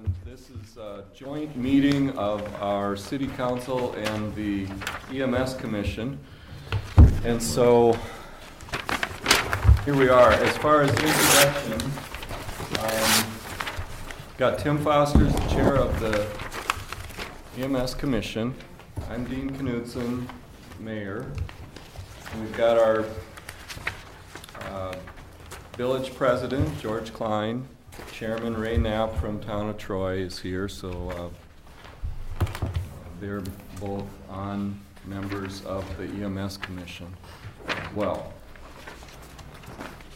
And this is a joint meeting of our City Council and the EMS Commission. And so here we are. As far as introduction, got Tim Foster as the chair of the EMS Commission. I'm Dean Knudsen, mayor. And we've got our village president, George Klein. Chairman Ray Knapp from Town of Troy is here, so they're both on members of the EMS Commission as well.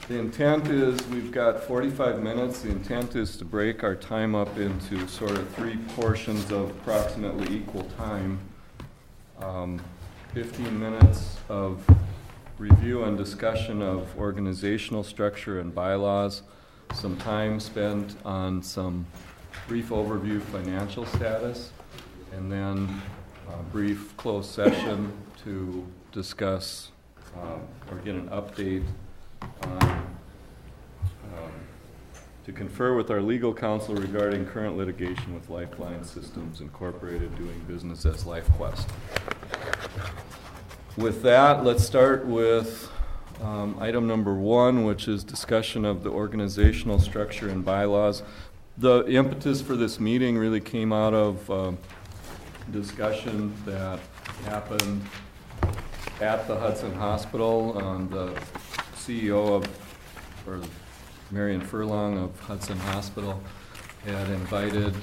The intent is, we've got 45 minutes. The intent is to break our time up into sort of three portions of approximately equal time. 15 minutes of review and discussion of organizational structure and bylaws, some time spent on some brief overview financial status, and then a brief closed session to discuss or get an update on, to confer with our legal counsel regarding current litigation with Lifeline Systems Incorporated, doing business as LifeQuest. With that, let's start with item number one, which is discussion of the organizational structure and bylaws. The impetus for this meeting really came out of discussion that happened at the Hudson Hospital. The CEO of, or Marion Furlong of Hudson Hospital, had invited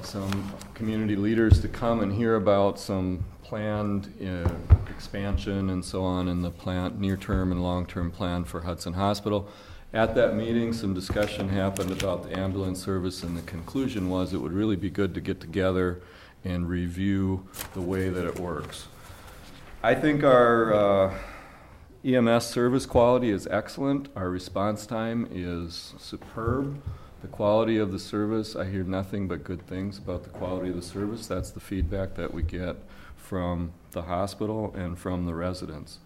some community leaders to come and hear about some planned expansion and so on in the near-term and long-term plan for Hudson Hospital. At that meeting, some discussion happened about the ambulance service, and the conclusion was it would really be good to get together and review the way that it works. I think our EMS service quality is excellent. Our response time is superb. The quality of the service, I hear nothing but good things about the quality of the service. That's the feedback that we get from the hospital and from the residents.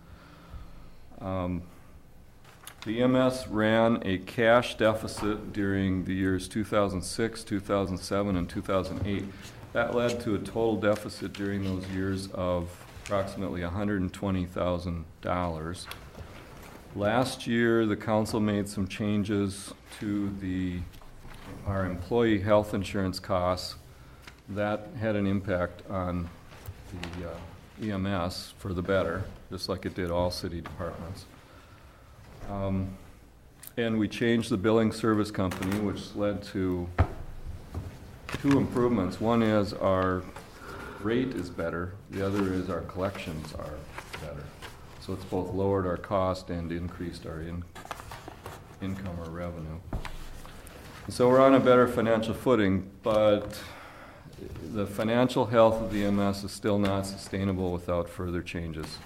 The EMS ran a cash deficit during the years 2006, 2007, and 2008. That led to a total deficit during those years of approximately $120,000. Last year, the council made some changes to our employee health insurance costs. That had an impact on the EMS for the better, just like it did all city departments. And we changed the billing service company, which led to two improvements. One is our rate is better. The other is our collections are better. So it's both lowered our cost and increased our income or revenue. And so we're on a better financial footing, but the financial health of the EMS is still not sustainable without further changes.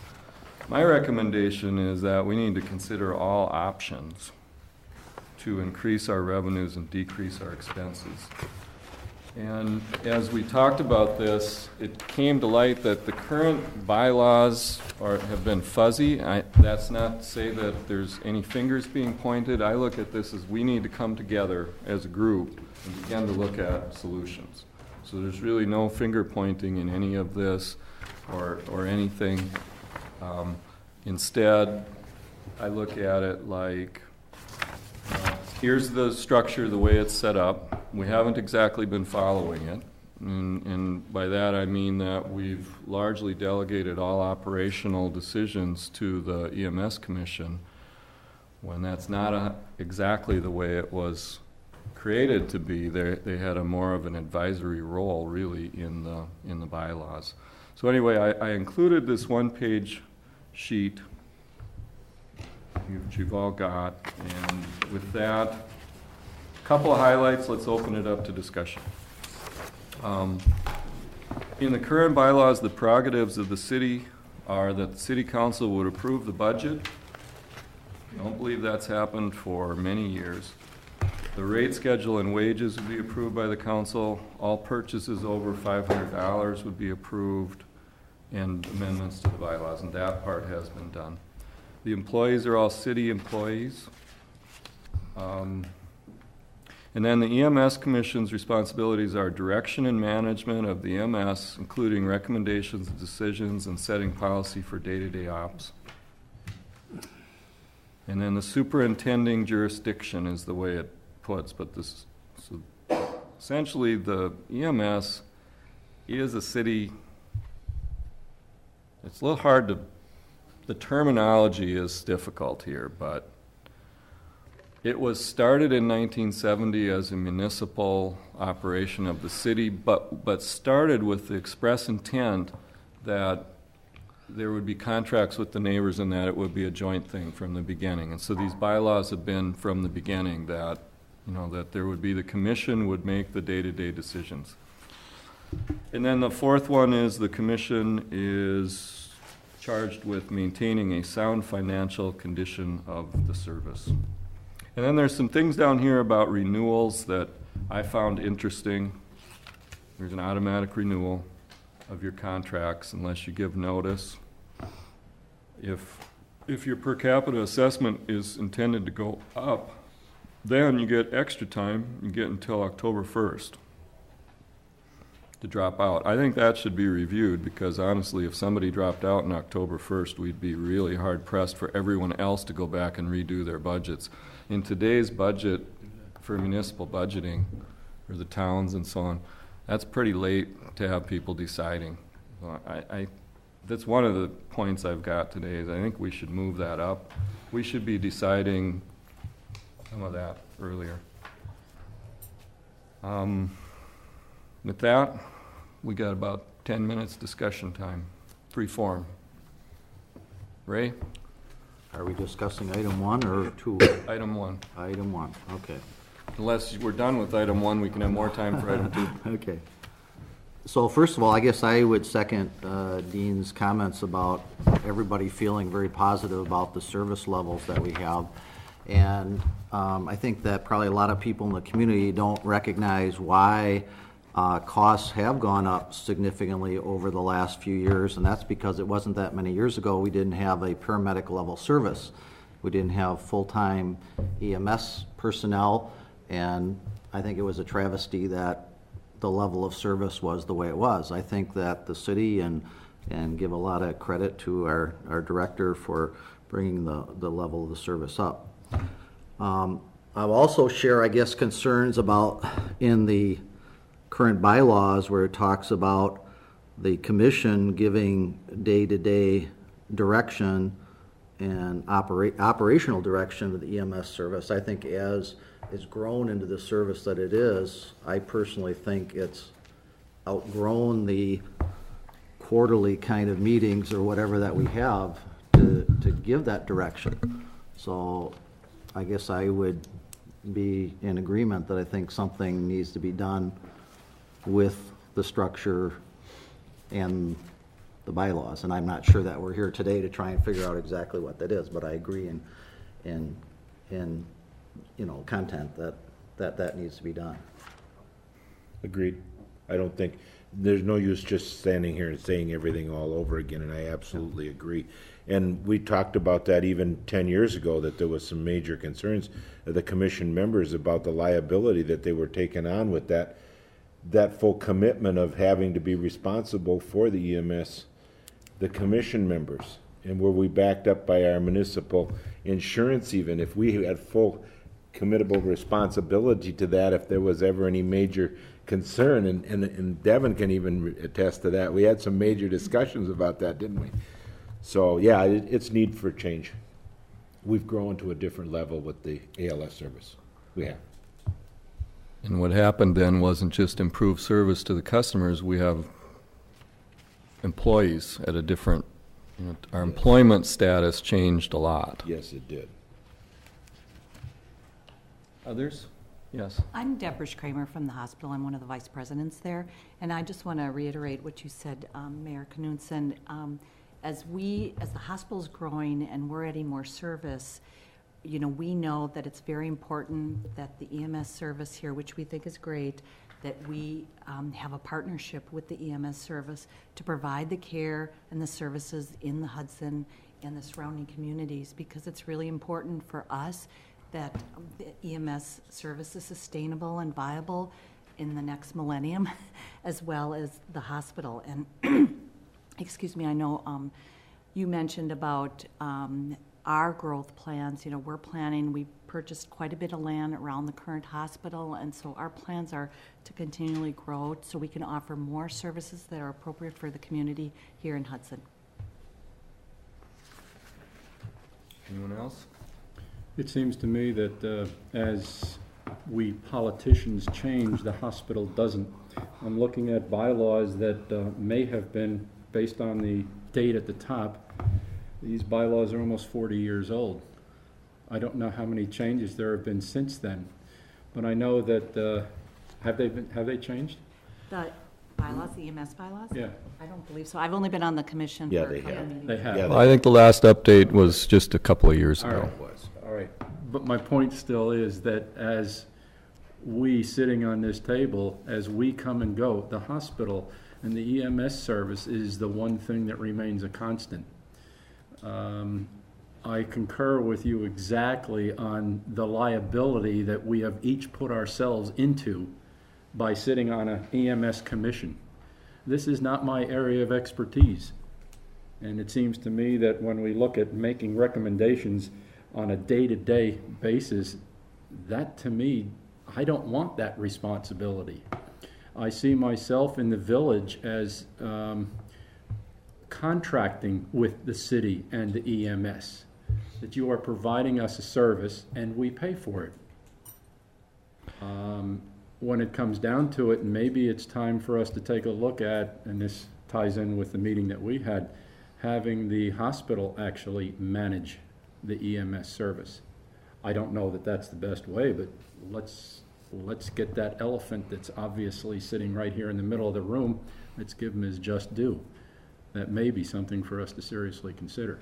My recommendation is that we need to consider all options to increase our revenues and decrease our expenses. And as we talked about this, it came to light that the current bylaws have been fuzzy. That's not to say that there's any fingers being pointed. I look at this as we need to come together as a group and begin to look at solutions. So there's really no finger pointing in any of this or anything. Instead, I look at it like, here's the structure, the way it's set up. We haven't exactly been following it. And by that I mean that we've largely delegated all operational decisions to the EMS Commission, when that's not exactly the way it was created to be. They had a more of an advisory role, really, in the bylaws. So anyway, I included this one-page sheet, which you've all got, and with that, a couple of highlights. Let's open it up to discussion. In the current bylaws, the prerogatives of the city are that the city council would approve the budget. I don't believe that's happened for many years. The rate schedule and wages would be approved by the council. All purchases over $500 would be approved, and amendments to the bylaws, and that part has been done. The employees are all city employees. And And then the EMS Commission's responsibilities are direction and management of the EMS, including recommendations, decisions, and setting policy for day-to-day ops. And then the superintending jurisdiction is the way it puts, but this, so essentially the EMS is a city. It's a little hard to, the terminology is difficult here, but it was started in 1970 as a municipal operation of the city, but started with the express intent that there would be contracts with the neighbors and that it would be a joint thing from the beginning. And so these bylaws have been from the beginning that, you know, that there would be the commission would make the day-to-day decisions. And then the fourth one is the commission is charged with maintaining a sound financial condition of the service. And then there's some things down here about renewals that I found interesting. There's an automatic renewal of your contracts unless you give notice. If your per capita assessment is intended to go up, then you get extra time. You get until October 1st to drop out. I think that should be reviewed because honestly, if somebody dropped out on October 1st, we'd be really hard pressed for everyone else to go back and redo their budgets. In today's budget for municipal budgeting, for the towns and so on, that's pretty late to have people deciding. That's one of the points I've got today is I think we should move that up. We should be deciding some of that earlier. With that, we got about 10 minutes discussion time, free form. Ray? Are we discussing item 1 or 2? Item 1. Item 1, okay. Unless we're done with item 1, we can have more time for item 2. Okay. So first of all, I guess I would second Dean's comments about everybody feeling very positive about the service levels that we have. And I think that probably a lot of people in the community don't recognize why costs have gone up significantly over the last few years, and that's because it wasn't that many years ago we didn't have a paramedic level service. We didn't have full-time EMS personnel, and I think it was a travesty that the level of service was the way it was. I think that the city, and give a lot of credit to our director for bringing the level of the service up. I'll also share, I guess, concerns about in the current bylaws where it talks about the commission giving day-to-day direction and operational direction to the EMS service. I think as it's grown into the service that it is, I personally think it's outgrown the quarterly kind of meetings or whatever that we have to give that direction. So I guess I would be in agreement that I think something needs to be done with the structure and the bylaws. And I'm not sure that we're here today to try and figure out exactly what that is, but I agree in you know, content that needs to be done. Agreed. I don't think, there's no use just standing here and saying everything all over again, and I absolutely agree. And we talked about that even 10 years ago, that there was some major concerns of the commission members about the liability that they were taking on with that full commitment of having to be responsible for the EMS, the commission members. And were we backed up by our municipal insurance even, if we had full committable responsibility to that if there was ever any major concern, and Devin can even attest to that. We had some major discussions about that, didn't we? So yeah, it's need for change. We've grown to a different level with the ALS service. We have. And what happened then wasn't just improved service to the customers. We have employees at a different, you know, our employment status changed a lot. Yes, it did. Others? Yes. I'm Deborah Kramer from the hospital. I'm one of the vice presidents there. And I just want to reiterate what you said, Mayor Knudsen. As the hospital's growing and we're adding more service, you know, we know that it's very important that the EMS service here, which we think is great, that we have a partnership with the EMS service to provide the care and the services in the Hudson and the surrounding communities, because it's really important for us that the EMS service is sustainable and viable in the next millennium, as well as the hospital. And excuse me, I know you mentioned about our growth plans. You know, we're planning, we purchased quite a bit of land around the current hospital, and so our plans are to continually grow so we can offer more services that are appropriate for the community here in Hudson. Anyone else? It seems to me that as we politicians change, the hospital doesn't. I'm looking at bylaws that may have been based on the date at the top. These bylaws are almost 40 years old. I don't know how many changes there have been since then, but I know that have they changed? The bylaws, the EMS bylaws? Yeah. I don't believe so. I've only been on the commission Yeah, for they a couple have. of meetings. They have. Yeah, Well, I think the last update was just a couple of years All ago. right. All right. But my point still is that as we sitting on this table, as we come and go, the hospital and the EMS service is the one thing that remains a constant. I concur with you exactly on the liability that we have each put ourselves into by sitting on an EMS commission. This is not my area of expertise. And it seems to me that when we look at making recommendations on a day-to-day basis, that to me, I don't want that responsibility. I see myself in the village as contracting with the city and the EMS, that you are providing us a service and we pay for it. When it comes down to it, maybe it's time for us to take a look at, and this ties in with the meeting that we had, having the hospital actually manage the EMS service. I don't know that that's the best way, but let's get that elephant that's obviously sitting right here in the middle of the room, let's give him his just due. That may be something for us to seriously consider.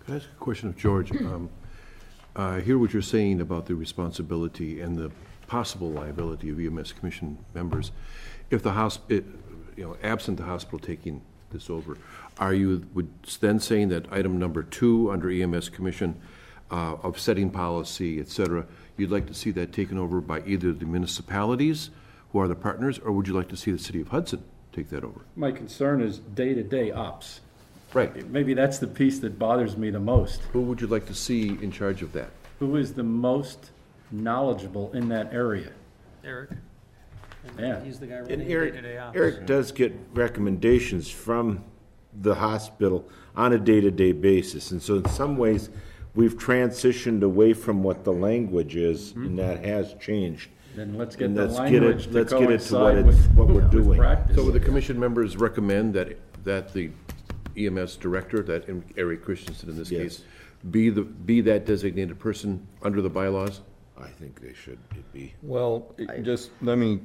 Can I ask a question of George? I hear what you're saying about the responsibility and the possible liability of EMS commission members. If the absent the hospital taking this over, are you then saying that item number 2 under EMS commission of setting policy, et cetera, you'd like to see that taken over by either the municipalities who are the partners, or would you like to see the city of Hudson take that over? My concern is day-to-day ops. Right. Maybe that's the piece that bothers me the most. Who would you like to see in charge of that? Who is the most knowledgeable in that area? Eric. Yeah. He's the guy And running day-to-day ops. Eric does get recommendations from the hospital on a day-to-day basis. And so in some ways, we've transitioned away from what the language is, and that has changed. Then let's get And the let's get it- language to let's get it to coincide what we're with doing. practice. So would the commission members recommend that the EMS director, that Eric Christensen in this Yes. case, be that designated person under the bylaws? I think they should be. Well, just let me,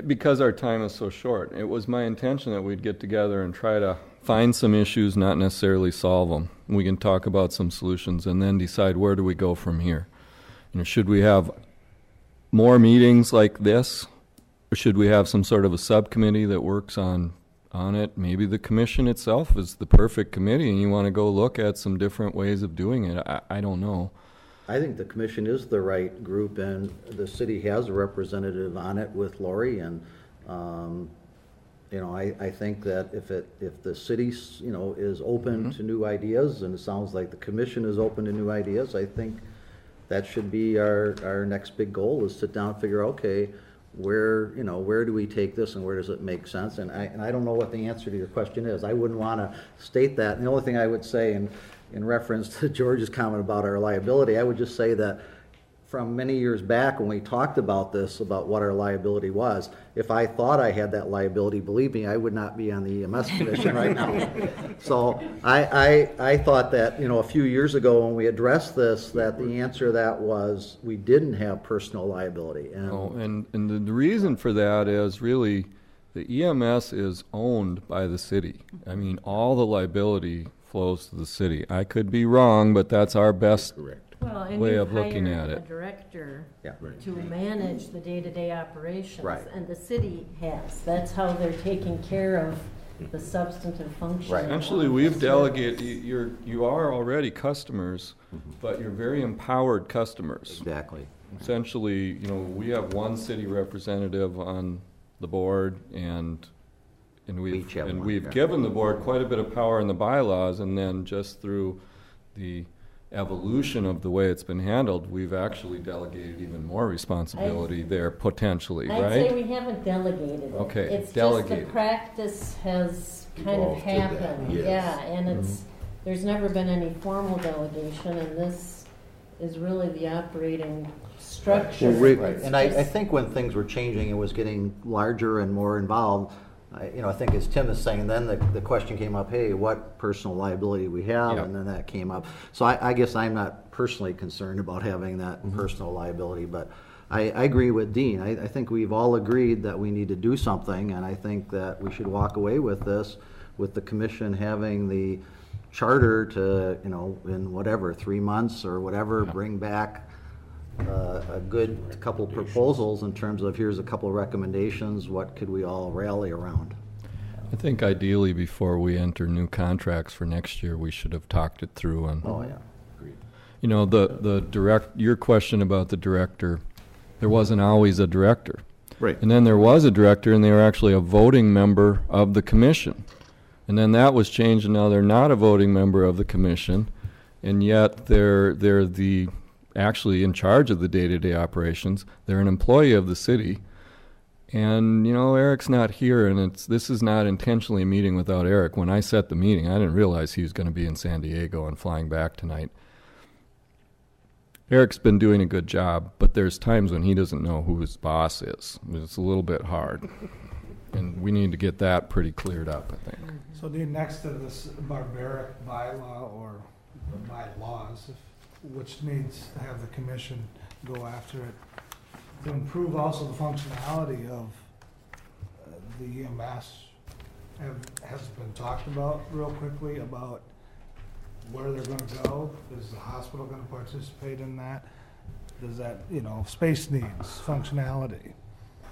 because our time is so short, it was my intention that we'd get together and try to find some issues, not necessarily solve them. We can talk about some solutions and then decide where do we go from here. You know, should we have more meetings like this? Or should we have some sort of a subcommittee that works on it? Maybe the commission itself is the perfect committee and you want to go look at some different ways of doing it. I don't know. I think the commission is the right group, and the city has a representative on it with Lori, and, I think that if the city, is open to new ideas, and it sounds like the commission is open to new ideas, I think that should be our next big goal, is sit down and figure, okay, where do we take this and where does it make sense? And I don't know what the answer to your question is. I wouldn't want to state that. And the only thing I would say in reference to George's comment about our liability, I would just say that from many years back when we talked about this, about what our liability was, if I thought I had that liability, believe me, I would not be on the EMS commission right now. So I thought that, a few years ago when we addressed this, that the answer to that was we didn't have personal liability. And the reason for that is really the EMS is owned by the city. I mean, all the liability flows to the city. I could be wrong, but that's our best Correct. Well, and way you of looking hire at a it. director Yeah. to manage the day-to-day operations. Right. And the city has. That's how they're taking care of the substantive function. Right. Essentially, we've delegated, you are already customers, but you're very empowered customers. Exactly. Essentially, we have one city representative on the board, and each have one, we've yeah. given the board quite a bit of power in the bylaws, and then just through the evolution of the way it's been handled, we've actually delegated even more responsibility there potentially, I'd right? say we haven't delegated it. Okay, It's just delegated. the practice has kind of Evolved to that, happened. yes. Yeah, and there's never been any formal delegation, and this is really the operating structure. Well, Ray- Right, It's and I just- think when things were changing, it was getting larger and more involved. I think as Tim is saying, then the question came up, hey, what personal liability we have? Yep. And then that came up. So I guess I'm not personally concerned about having that personal liability, but I agree with Dean. I think we've all agreed that we need to do something, and I think that we should walk away with this, with the commission having the charter to, in whatever, 3 months or whatever, bring back a good couple proposals in terms of here's a couple recommendations, what could we all rally around? I think ideally, before we enter new contracts for next year, we should have talked it through. And Oh, yeah. your question about the director, there wasn't always a director. Right. And then there was a director, and they were actually a voting member of the commission. And then that was changed, and now they're not a voting member of the commission, and yet they're actually in charge of the day-to-day operations. They're an employee of the city. And, Eric's not here, and this is not intentionally a meeting without Eric. When I set the meeting, I didn't realize he was going to be in San Diego and flying back tonight. Eric's been doing a good job, but there's times when he doesn't know who his boss is. It's a little bit hard. And we need to get that pretty cleared up, I think. So Dean, next to this barbaric bylaw or bylaws, which needs to have the commission go after it, to improve also the functionality of the EMS, has been talked about real quickly about where they're gonna go. Is the hospital gonna participate in that? Does that, space needs, functionality?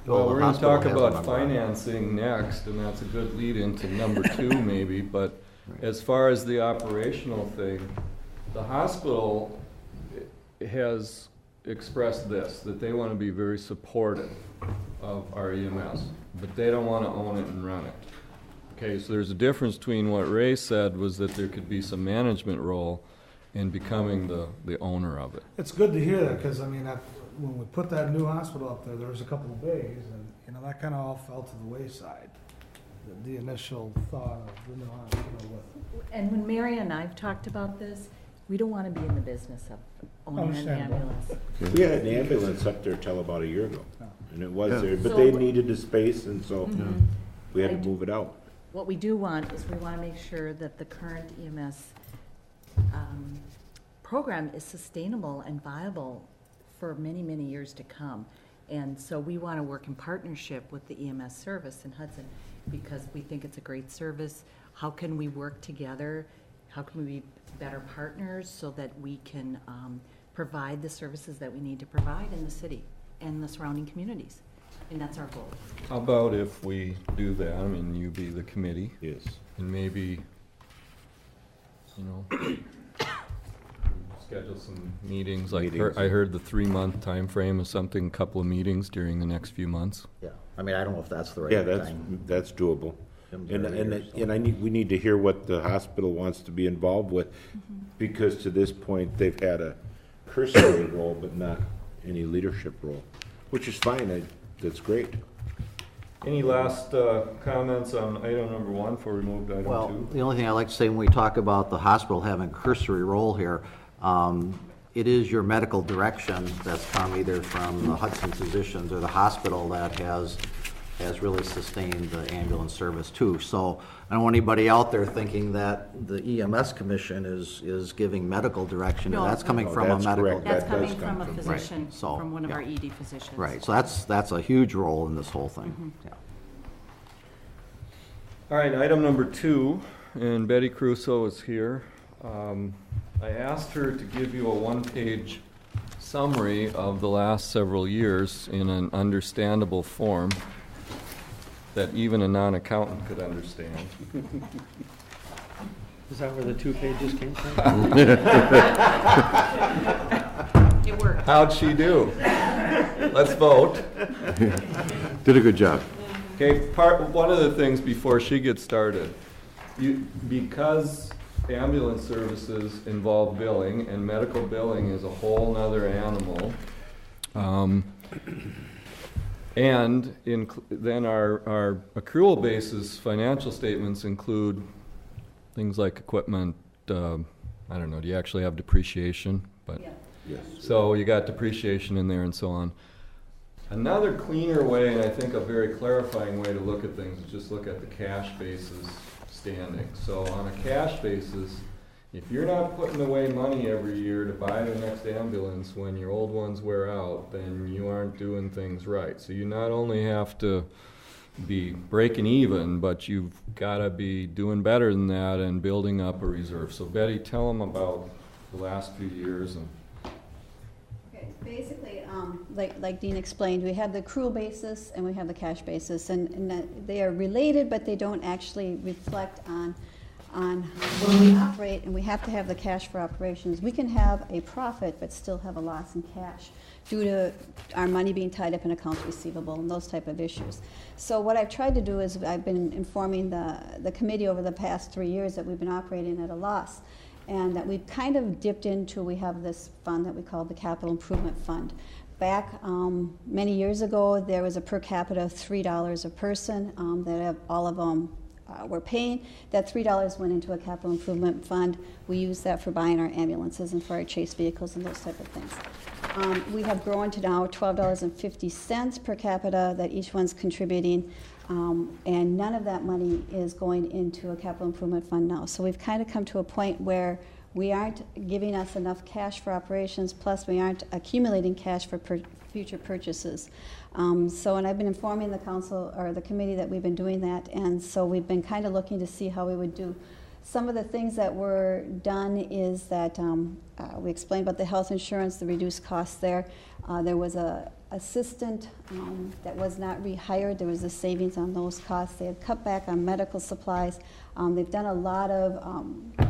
Well, the we're going to hospital talk has a about number. financing next, and that's a good lead into number 2 maybe, but as far as the operational thing, the hospital has expressed this, that they want to be very supportive of our EMS, but they don't want to own it and run it. Okay, so there's a difference between what Ray said was that there could be some management role in becoming the owner of it. It's good to hear that, because when we put that new hospital up there was a couple of bays, and that kind of all fell to the wayside. The initial thought of the new hospital with. And when Mary and I've talked about this, we don't want to be in the business of owning an Understandable. ambulance. We had an ambulance up there till about a year ago, and it was Yeah. there, but So- they needed the space, and so we had I to do- move it out. What we do want is we want to make sure that the current EMS program is sustainable and viable for many, many years to come. And so we want to work in partnership with the EMS service in Hudson because we think it's a great service. How can we work together? How can we be better partners so that we can provide the services that we need to provide in the city and the surrounding communities? And that's our goal. How about if we do that, you be the committee, Yes. and maybe, schedule some meetings, like Meetings. I heard the 3-month time frame of something, a couple of meetings during the next few months. Yeah, I don't know if that's the right Yeah, time. that's doable. Tim's And, already and, here, so. and we need to hear what the hospital wants to be involved with, because to this point, they've had a cursory role, but not any leadership role, which is fine, that's great. Any last comments on item number 1 before we move to item 2? Well, the only thing I'd like to say when we talk about the hospital having cursory role here, it is your medical direction that's come either from the Hudson physicians or the hospital that has really sustained the ambulance service too. So I don't want anybody out there thinking that the EMS commission is giving medical direction. No. That's coming No, from a that's medical. correct. That's That coming does from come a from- physician, Right, so, from one of yeah. our ED physicians. Right, so that's a huge role in this whole thing, yeah. All right, item number 2, and Betty Crusoe is here. I asked her to give you a 1-page summary of the last several years in an understandable form. that even a non-accountant could understand. Is that where the 2 pages came from? It worked. How'd she do? Let's vote. Did a good job. Okay, one of the things before she gets started, because ambulance services involve billing, and medical billing is a whole nother animal, and then our accrual basis financial statements include things like equipment, I don't know, do you actually have depreciation? But Yeah. Yes. so you got depreciation in there and so on. Another cleaner way, and I think a very clarifying way to look at things, is just look at the cash basis standing. So on a cash basis, if you're not putting away money every year to buy the next ambulance when your old ones wear out, then you aren't doing things right. So you not only have to be breaking even, but you've got to be doing better than that and building up a reserve. So Betty, tell them about the last few years. And Okay, basically, like Dean explained, we have the accrual basis and we have the cash basis, and that they are related, but they don't actually reflect on when we operate, and we have to have the cash for operations. We can have a profit but still have a loss in cash due to our money being tied up in accounts receivable and those type of issues. So what I've tried to do is I've been informing the committee over the past 3 years that we've been operating at a loss, and that we've kind of dipped into, we have this fund that we call the Capital Improvement Fund. Back many years ago, there was a per capita of $3 a person that all of them were paying. That $3 went into a capital improvement fund. We use that for buying our ambulances and for our chase vehicles and those type of things. We have grown to now $12.50 per capita that each one's contributing, and none of that money is going into a capital improvement fund now. So we've kind of come to a point where we aren't giving us enough cash for operations, plus we aren't accumulating cash for future purchases. And I've been informing the council or the committee that we've been doing that, and so we've been kind of looking to see how we would do. Some of the things that were done is that we explained about the health insurance, the reduced costs there. There was a assistant that was not rehired. There was a savings on those costs. They had cut back on medical supplies. They've done a lot of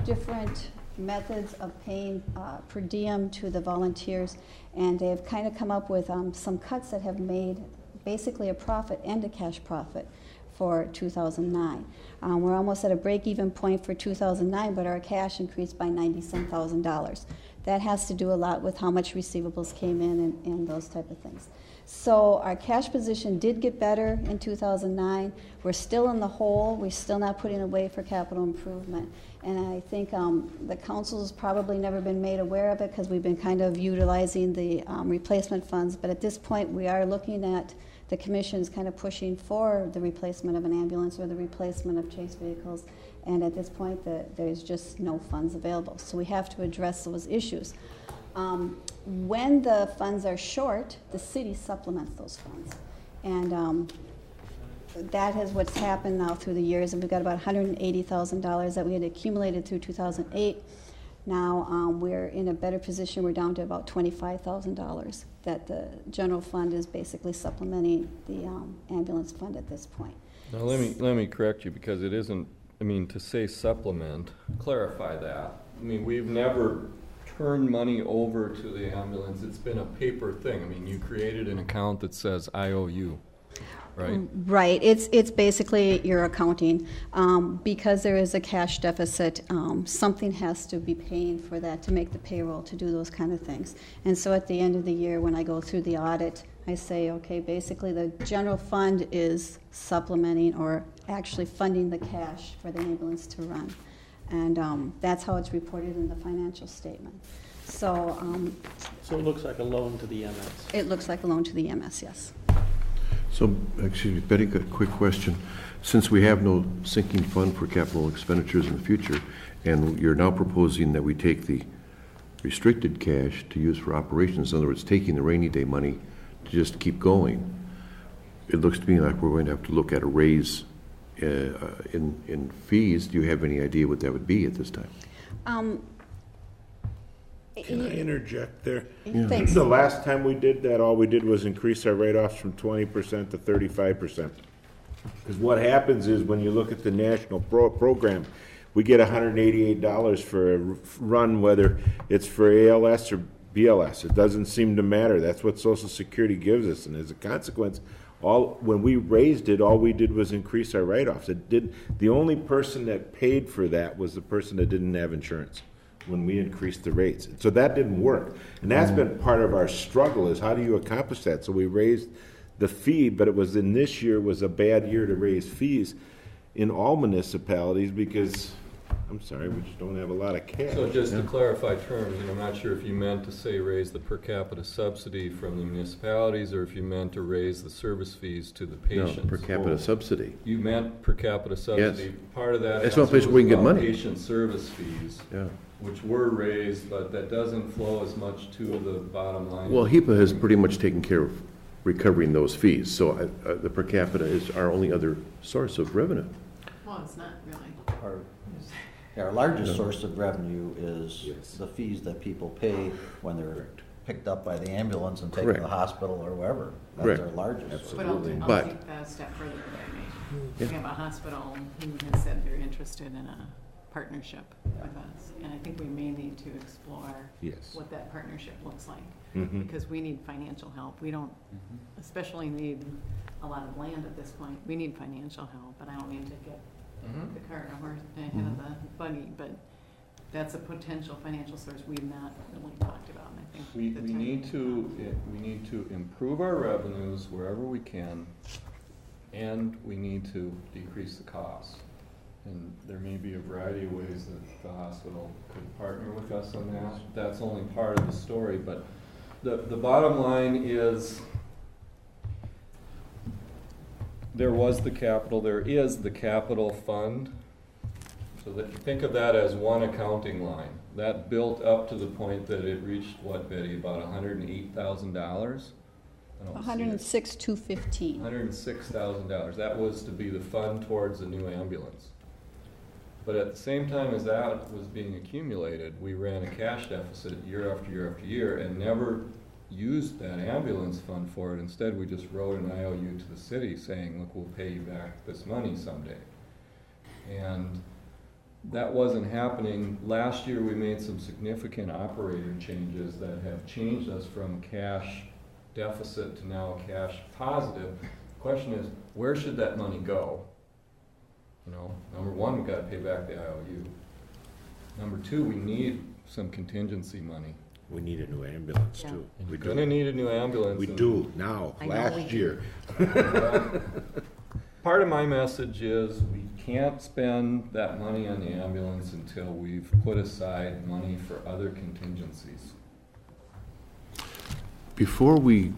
different methods of paying per diem to the volunteers, and they have kind of come up with some cuts that have made basically a profit and a cash profit for 2009. We're almost at a break-even point for 2009, but our cash increased by $97,000. That has to do a lot with how much receivables came in and those type of things. So our cash position did get better in 2009. We're still in the hole. We're still not putting away for capital improvement. And I think the council's probably never been made aware of it because we've been kind of utilizing the replacement funds. But at this point, we are looking at the commission's kind of pushing for the replacement of an ambulance or the replacement of chase vehicles. And at this point, there's just no funds available. So we have to address those issues. When the funds are short, the city supplements those funds. And that is what's happened now through the years. And we've got about $180,000 that we had accumulated through 2008. Now we're in a better position. We're down to about $25,000 that the general fund is basically supplementing the ambulance fund at this point. now let me correct you, because it isn't, I mean, to say supplement, clarify that. I mean, we've never turned money over to the ambulance. It's been a paper thing. I mean, you created an account that says IOU, right? Right. It's basically your accounting. Because there is a cash deficit, something has to be paying for that to make the payroll, to do those kind of things. And so at the end of the year, when I go through the audit, I say, okay, basically the general fund is supplementing or actually funding the cash for the ambulance to run. And that's how it's reported in the financial statement. So So it looks like a loan to the MS. it looks like a loan to the EMS, yes. So, excuse me, Betty, a quick question. Since we have no sinking fund for capital expenditures in the future, and you're now proposing that we take the restricted cash to use for operations, in other words, taking the rainy day money to just keep going, it looks to me like we're going to have to look at a raise in fees. Do you have any idea what that would be at this time? Can I interject there? Thanks. The last time we did that, all we did was increase our write-offs from 20% to 35%. Because what happens is when you look at the national program, we get $188 for a run, whether it's for ALS or BLS. It doesn't seem to matter. That's what Social Security gives us. And as a consequence, when we raised it, all we did was increase our write-offs. The only person that paid for that was the person that didn't have insurance when we increased the rates. So that didn't work. And that's been part of our struggle, is how do you accomplish that? So we raised the fee, but it was in this year was a bad year to raise fees in all municipalities because, I'm sorry, we just don't have a lot of cash. So just to clarify terms, and I'm not sure if you meant to say raise the per capita subsidy from the municipalities or if you meant to raise the service fees to the No, patients. per capita subsidy. You meant per capita subsidy. Yes. Part of that That's one place answer we can was get about money. patient service fees, Yeah. which were raised, but that doesn't flow as much to the bottom line. Well, HIPAA has pretty much taken care of recovering those fees, so the per capita is our only other source of revenue. Well, it's not really. Our largest source of revenue is the fees that people pay when they're picked up by the ambulance and taken to the Correct. hospital or wherever. That's Correct. our largest. But Absolutely. I'll But- take that a step further. We have a hospital who has said they're interested in a partnership with us. And I think we may need to explore Yes. what that partnership looks like. Mhm. Because we need financial help. We don't especially need a lot of land at this point. We need financial help, and I don't mean to get the cart and horse ahead of the buggy, but that's a potential financial source we've not really talked about, and I think We the time- need to improve our revenues wherever we can, and we need to decrease the costs. And there may be a variety of ways that the hospital could partner with us on that. That's only part of the story, but the bottom line is there is the capital fund. So that, think of that as one accounting line. That built up to the point that it reached, what, Betty, about $108,000? $106,215. $106,000. That was to be the fund towards a new ambulance. But at the same time as that was being accumulated, we ran a cash deficit year after year after year and never used that ambulance fund for it. Instead, we just wrote an IOU to the city saying, look, we'll pay you back this money someday. And that wasn't happening. Last year, we made some significant operating changes that have changed us from cash deficit to now cash positive. The question is, where should that money go? You know, number one, we've got to pay back the IOU. Number two, we need some contingency money. We need a new ambulance Yeah. too. And We you're gonna do. need a new ambulance. We and- do now, I know we last do. year. Part of my message is we can't spend that money on the ambulance until we've put aside money for other contingencies. Before we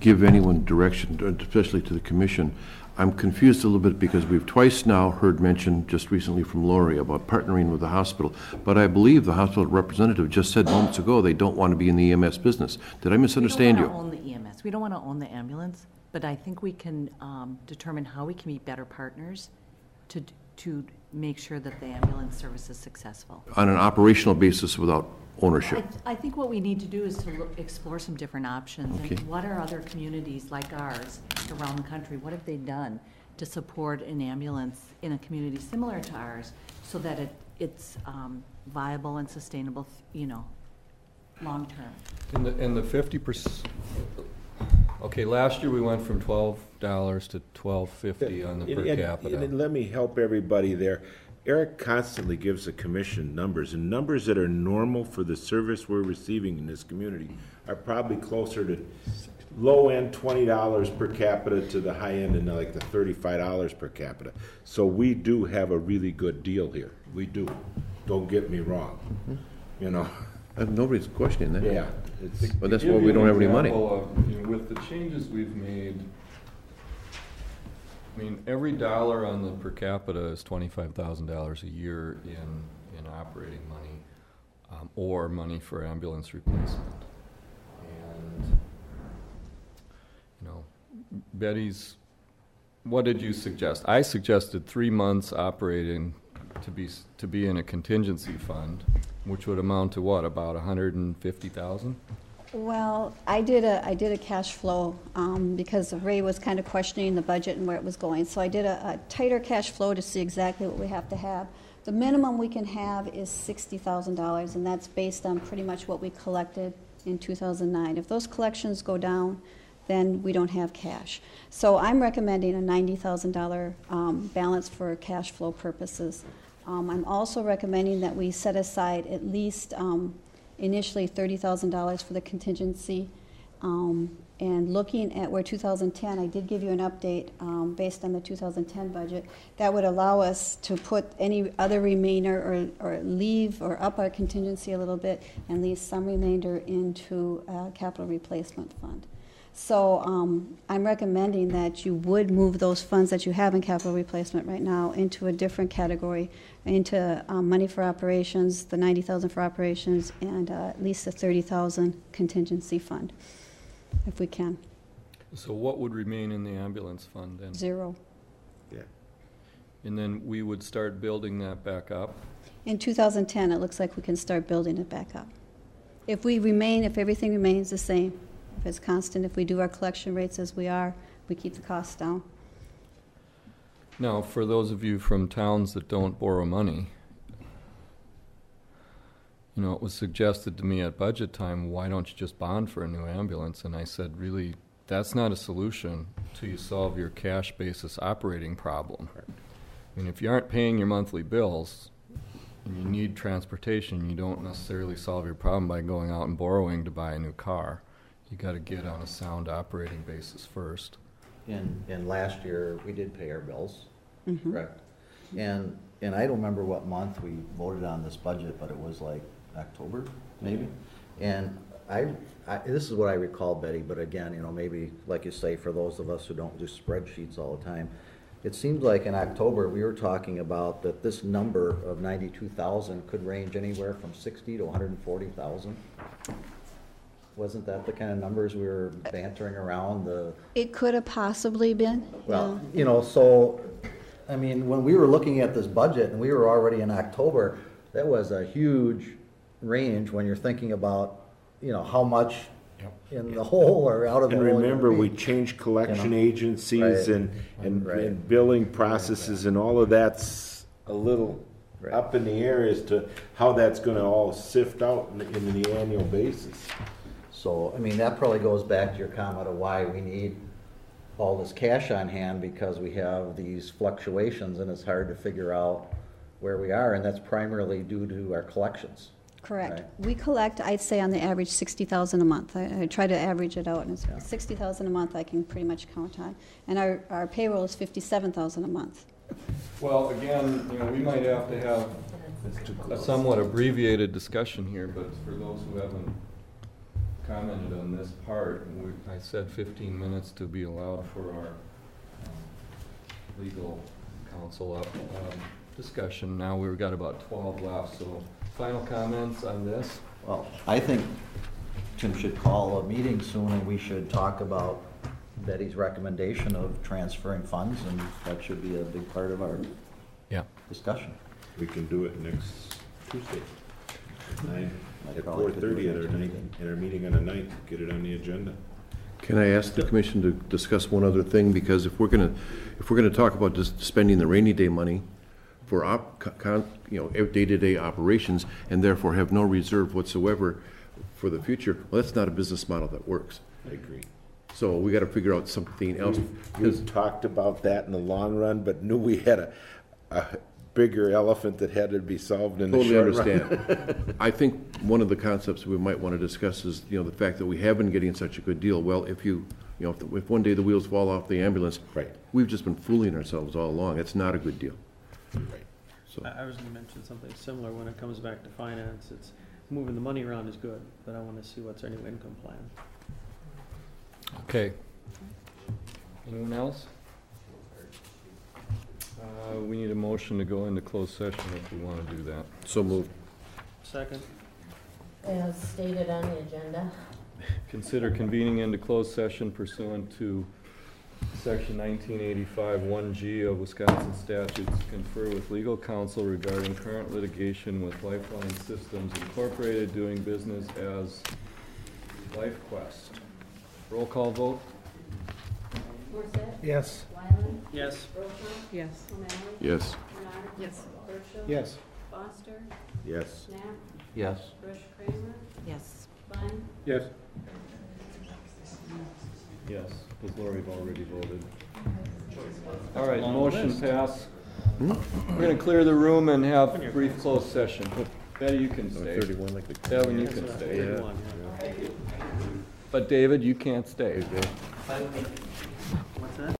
give anyone direction, especially to the commission, I'm confused a little bit because we've twice now heard mention, just recently from Lori, about partnering with the hospital. But I believe the hospital representative just said moments ago they don't want to be in the EMS business. Did I misunderstand We you? don't want to own the EMS. We don't want to own the ambulance, but I think we can determine how we can be better partners to make sure that the ambulance service is successful. On an operational basis without ownership? I think what we need to do is to explore some different options. Okay. And what are other communities like ours around the country, what have they done to support an ambulance in a community similar to ours so that it's viable and sustainable, long-term? And the 50%, okay, last year we went from $12 to $12.50 on the per capita. And let me help everybody there. Eric constantly gives the commission numbers, and numbers that are normal for the service we're receiving in this community are probably closer to low end $20 per capita to the high end and like the $35 per capita. So we do have a really good deal here. We do. Don't get me wrong. You know. Nobody's questioning that. Yeah. It's, But that's To why give we you don't an have any money. example of, with the changes we've made, I mean, every dollar on the per capita is $25,000 a year in operating money, or money for ambulance replacement. And, Betty's, what did you suggest? I suggested 3 months operating to be in a contingency fund, which would amount to what, about $150,000? Well, I did a cash flow, because Ray was kind of questioning the budget and where it was going. So I did a tighter cash flow to see exactly what we have to have. The minimum we can have is $60,000, and that's based on pretty much what we collected in 2009. If those collections go down, then we don't have cash. So I'm recommending a $90,000 balance for cash flow purposes. I'm also recommending that we set aside at least initially $30,000 for the contingency. And looking at where 2010, I did give you an update based on the 2010 budget, that would allow us to put any other remainder or leave or up our contingency a little bit and leave some remainder into a capital replacement fund. So I'm recommending that you would move those funds that you have in capital replacement right now into a different category, into money for operations, the $90,000 for operations, and at least the $30,000 contingency fund, if we can. So what would remain in the ambulance fund then? 0. Yeah. And then we would start building that back up? In 2010, it looks like we can start building it back up. If everything remains the same, if it's constant, if we do our collection rates as we are, we keep the costs down. Now, for those of you from towns that don't borrow money, you know, it was suggested to me at budget time, why don't you just bond for a new ambulance? And I said, really, that's not a solution till you solve your cash basis operating problem. I mean, if you aren't paying your monthly bills and you need transportation, you don't necessarily solve your problem by going out and borrowing to buy a new car. You got to get on a sound operating basis first. And last year, we did pay our bills, Mhm. correct? And I don't remember what month we voted on this budget, but it was like October, maybe? And this is what I recall, Betty, but again, you know, maybe, like you say, for those of us who don't do spreadsheets all the time, it seemed like in October, we were talking about that this number of 92,000 could range anywhere from 60 to 140,000. Wasn't that the kind of numbers we were bantering around? It could have possibly been. Well, you know, so, I mean, when we were looking at this budget and we were already in October, that was a huge range when you're thinking about, you know, how much in the hole or out of the And hole. remember, we changed collection agencies Right. and billing processes, and all of that's a little Right. up in the air as to how that's gonna all sift out in the annual basis. So, I mean, that probably goes back to your comment of why we need all this cash on hand, because we have these fluctuations and it's hard to figure out where we are, and that's primarily due to our collections. Correct. Right. We collect, I'd say on the average, 60,000 a month. I try to average it out, and it's Yeah. 60,000 a month I can pretty much count on. And our payroll is 57,000 a month. Well, again, you know, we might have to have a somewhat abbreviated discussion here, but for those who haven't commented on this part, I said 15 minutes to be allowed for our legal counsel discussion. Now we've got about 12 left, so final comments on this? Well, I think Tim should call a meeting soon and we should talk about Betty's recommendation of transferring funds, and that should be a big part of our Yeah. discussion. We can do it next Tuesday. At Probably could do it 4:30 at next our Tuesday. at our meeting on the 9th, get it on the agenda. Can I ask the commission to discuss one other thing? Because if we're gonna talk about just spending the rainy day money for day-to-day operations, and therefore have no reserve whatsoever for the future, well, that's not a business model that works. I agree. So we gotta figure out something else. We've talked about that in the long run, but knew we had a bigger elephant that had to be solved in the Totally short run. understand. I think one of the concepts we might want to discuss is, you know, the fact that we have been getting such a good deal. Well, if one day the wheels fall off the ambulance, Right. we've just been fooling ourselves all along. It's not a good deal. Right. So, I was gonna mention something similar when it comes back to finance. It's moving the money around is good, but I wanna see what's our new income plan. Okay. Anyone else? We need a motion to go into closed session if we want to do that. so moved. Second? As stated on the agenda. Consider convening into closed session pursuant to Section 1985 1G of Wisconsin statutes to confer with legal counsel regarding current litigation with Lifeline Systems Incorporated doing business as Life Quest. Roll call vote? Morissette, Yes. Wyland, Yes. Brokaw, Yes. O'Malley, Yes. Bernard, Yes. Burchell. Yes. Foster, Yes. Knapp, Yes. Bush Kramer, Yes. Klein, Yes. Yes, because Lori's already voted. All right, Long motion list. pass. We're gonna clear the room and have brief closed session. Betty, you can stay. 31 like the. Devin, you That's can what I- stay. 31, yeah. But David, you can't stay. What's that?